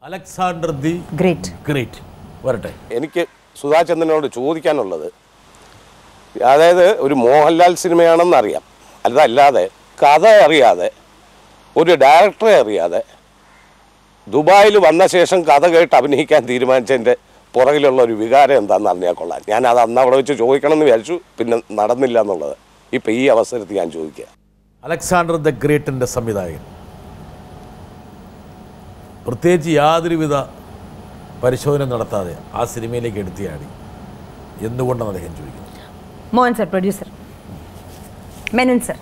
Alexander the great വരട്ടെ. എനിക്ക് സുധാചന്ദ്രനോട് ചോദിക്കാനുള്ളത്, അതായത് ഒരു മോഹൻലാൽ സിനിമയാണെന്നറിയാം, അതല്ലാതെ കഥ അറിയാതെ ഒരു ഡയറക്ടറെ അറിയാതെ ദുബായിൽ വന്ന ശേഷം കഥ കേട്ട് അഭിനയിക്കാൻ തീരുമാനിച്ചതിൻ്റെ പുറകിലുള്ള ഒരു വികാരം എന്താണെന്ന് അറിഞ്ഞാൽ കൊള്ളാം. ഞാനത് അന്ന് അവിടെ വെച്ച് ചോദിക്കണമെന്ന് വിചാരിച്ചു, പിന്നെ നടന്നില്ല എന്നുള്ളത് ഇപ്പം ഈ അവസരത്തിൽ ഞാൻ ചോദിക്കുക. അലക്സാണ്ടർ ദ ഗ്രേറ്റിൻ്റെ സംവിധായകൻ പ്രത്യേകിച്ച് യാതൊരുവിധ പരിശോധന നടത്താതെ ആ സിനിമയിലേക്ക് എടുത്തിയാടി എന്തുകൊണ്ടാണ് അദ്ദേഹം ചോദിക്കുന്നത്? Mohan sir, producer Menon sir,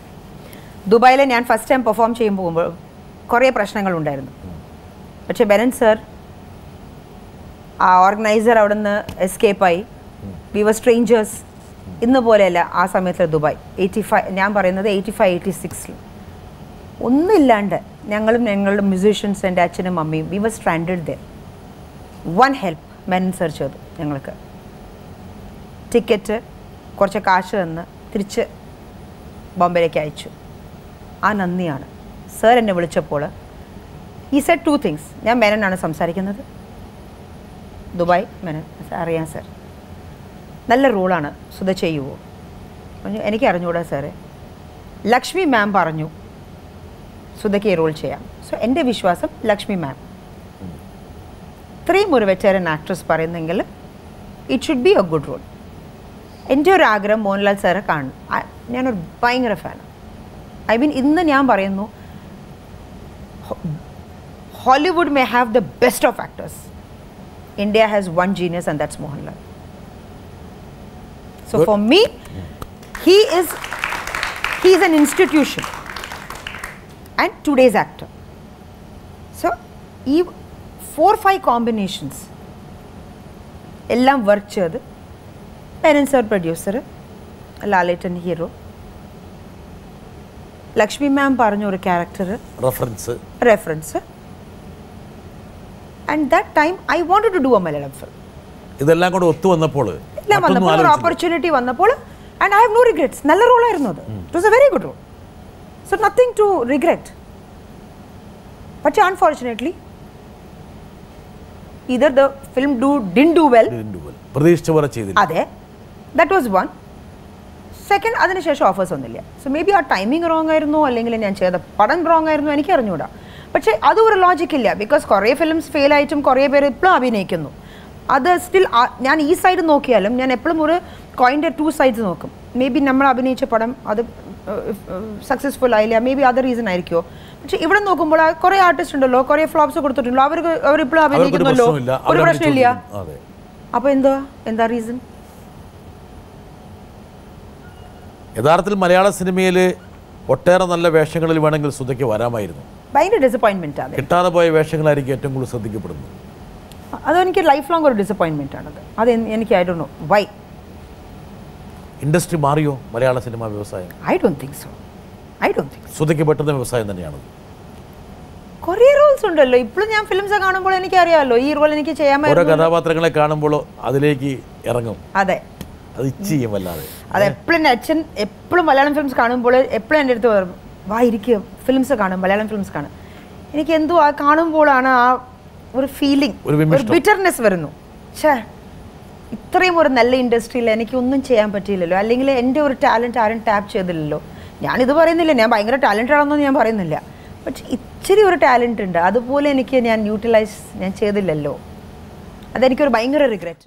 ദുബായിൽ ഞാൻ ഫസ്റ്റ് ടൈം പെർഫോം ചെയ്യാൻ പോകുമ്പോൾ കുറേ പ്രശ്നങ്ങളുണ്ടായിരുന്നു. പക്ഷേ മെനൻ സർ, ആ ഓർഗനൈസർ അവിടെ നിന്ന് എസ്കേപ്പായി. We were strangers. ഇന്ന് പോലെയല്ല ആ സമയത്ത് ദുബായ് 85, ഞാൻ പറയുന്നത് 85-86 ഒന്നുമില്ലാണ്ട് ഞങ്ങളുടെ മ്യൂസീഷ്യൻസ്, എൻ്റെ അച്ഛനും അമ്മയും we were stranded there. One help Menon sir ചെയ്തു ഞങ്ങൾക്ക്. ടിക്കറ്റ്, കുറച്ച് കാശ് തന്ന് തിരിച്ച് ബോംബെയിലേക്ക് അയച്ചു. ആ നന്ദിയാണ്. സർ എന്നെ വിളിച്ചപ്പോൾ ഈ സെഡ് 2 things. ഞാൻ മെനനാണ് സംസാരിക്കുന്നത്. ദുബായ് മെനൻ, അറിയാം സർ, നല്ല റോളാണ്, സുധ ചെയ്യുമോ? എനിക്ക് അറിഞ്ഞുകൂടാ സാറേ. ലക്ഷ്മി മാം പറഞ്ഞു സുധയ്ക്ക് ഈ റോൾ ചെയ്യാം. സോ എൻ്റെ വിശ്വാസം ലക്ഷ്മി മാം, ഇത്രയും ഒരു വെറ്ററൻ ആക്ട്രസ് പറയുന്നെങ്കിൽ it should be a good role. എൻ്റെ ഒരു ആഗ്രഹം മോഹൻലാൽ സാറെ കാണും. ഞാനൊരു ഭയങ്കര ഫാനാണ്. ഐ മീൻ, ഇന്ന് ഞാൻ പറയുന്നു, Hollywood may have the best of actors. India has one genius and that's Mohanlal. So for me, he is an institution and today's actor. So 4-5 combinations ellam work cheyadu. Parents are producer, Laletan hero, Lakshmi ma'am paranju oru character reference. And that time I wanted to do a Malayalam film. ഇതെല്ലാം കൂടെ ഒത്തു വന്നപ്പോൾ ഒരു opportunity വന്നപ്പോൾ, and I have no regrets. നല്ല റോളായിരുന്നു അത്. It was a very good role. So nothing to regret. പക്ഷേ unfortunately either the film didn't do well. പ്രതീക്ഷിച്ച പോലെ ചെയ്തില്ല. അതെ, ദാറ്റ് വാസ് വൺ. സെക്കൻഡ്, അതിനുശേഷം ഓഫേഴ്സ് ഒന്നുമില്ല. സോ മേ ബി ആ ടൈമിംഗ് റോങ് ആയിരുന്നു, അല്ലെങ്കിൽ ഞാൻ ചെയ്ത പടം റോങ് ആയിരുന്നു, എനിക്ക് അറിഞ്ഞുകൂടാ. പക്ഷേ അതും ഒരു ലോജിക്കില്ല. ബിക്കോസ് കുറേ ഫിലിംസ് ഫെയിൽ ആയിട്ടും കുറേ പേര് ഇപ്പോഴും അഭിനയിക്കുന്നു. അത് സ്റ്റിൽ ഞാൻ ഈ സൈഡ് നോക്കിയാലും ഞാൻ എപ്പോഴും ഒരു കോയിൻ്റെ 2 sides നോക്കും. മേ ബി നമ്മൾ അഭിനയിച്ച പടം അത് സക്സസ്ഫുൾ ആയില്ല, മേ ബി അതർ റീസൺ ആയിരിക്കുമോ. പക്ഷേ ഇവിടെ നോക്കുമ്പോൾ കുറേ ആർട്ടിസ്റ്റ് ഉണ്ടല്ലോ, കുറേ ഫ്ലോപ്സ് കൊടുത്തിട്ടുണ്ടല്ലോ, അവരിപ്പോഴും അഭിനയിക്കുന്നല്ലോ, ഒരു പ്രശ്നമില്ല. അപ്പോൾ എന്താ റീസൺ? യഥാർത്ഥത്തിൽ മലയാള സിനിമയിൽ ഒട്ടേറെ നല്ല വേഷങ്ങളിൽ വേണമെങ്കിൽ സുധയ്ക്ക് വരാമായിരുന്നു. ഭയങ്കര ഡിസപ്പോയിൻമെൻ്റ് ആണ്. കിട്ടാതെ പോയ വേഷങ്ങളായിരിക്കും ഏറ്റവും കൂടുതൽ ശ്രദ്ധിക്കപ്പെടുന്നത്. അതെനിക്ക് ലൈഫ് ലോങ് ഒരു ഡിസപ്പോയിൻമെൻ്റ് ആണത്. അത് എനിക്ക് I don't know why. Industry മാറിയോ മലയാള സിനിമാ വ്യവസായം? I don't think so. സുധയ്ക്ക് പറ്റുന്ന വ്യവസായം തന്നെയാണ്. കുറേ റോൾസ് ഉണ്ടല്ലോ. ഇപ്പോഴും ഞാൻ ഫിലിംസ് കാണുമ്പോൾ എനിക്കറിയാമല്ലോ ഈ റോൾ എനിക്ക് ചെയ്യാൻ. ഓരോ കഥാപാത്രങ്ങളെ കാണുമ്പോൾ അതിലേക്ക് ഇറങ്ങും. അതെ, അത് ഇച്ച് ചെയ്യും വല്ലാതെ. അത് എപ്പോഴും അച്ഛൻ എപ്പോഴും മലയാളം ഫിലിംസ് കാണുമ്പോൾ എപ്പോഴും എൻ്റെ അടുത്ത് പറയും, വാ ഇരിക്കുക, ഫിലിംസ് കാണും, മലയാളം ഫിലിംസ് കാണും. എനിക്ക് എന്തോ ആ കാണുമ്പോഴാണ് ആ ഒരു ഫീലിംഗ്, ഒരു ബിറ്റർനെസ് വരുന്നു. ഛേ, ഇത്രയും ഒരു നല്ല ഇൻഡസ്ട്രിയിൽ എനിക്ക് ഒന്നും ചെയ്യാൻ പറ്റിയില്ലല്ലോ, അല്ലെങ്കിൽ എൻ്റെ ഒരു ടാലൻറ്റ് ആരും ടാപ്പ് ചെയ്തില്ലല്ലോ. ഞാനിത് പറയുന്നില്ല, ഞാൻ ഭയങ്കര ടാലൻറ്റഡ് ആണെന്നൊന്നും ഞാൻ പറയുന്നില്ല. പക്ഷെ ഇച്ചിരി ഒരു ടാലൻറ്റ് ഉണ്ട്, അതുപോലെ ഞാൻ യൂട്ടിലൈസ് ചെയ്തില്ലല്ലോ. അതെനിക്കൊരു ഭയങ്കര റിഗ്രറ്റ്.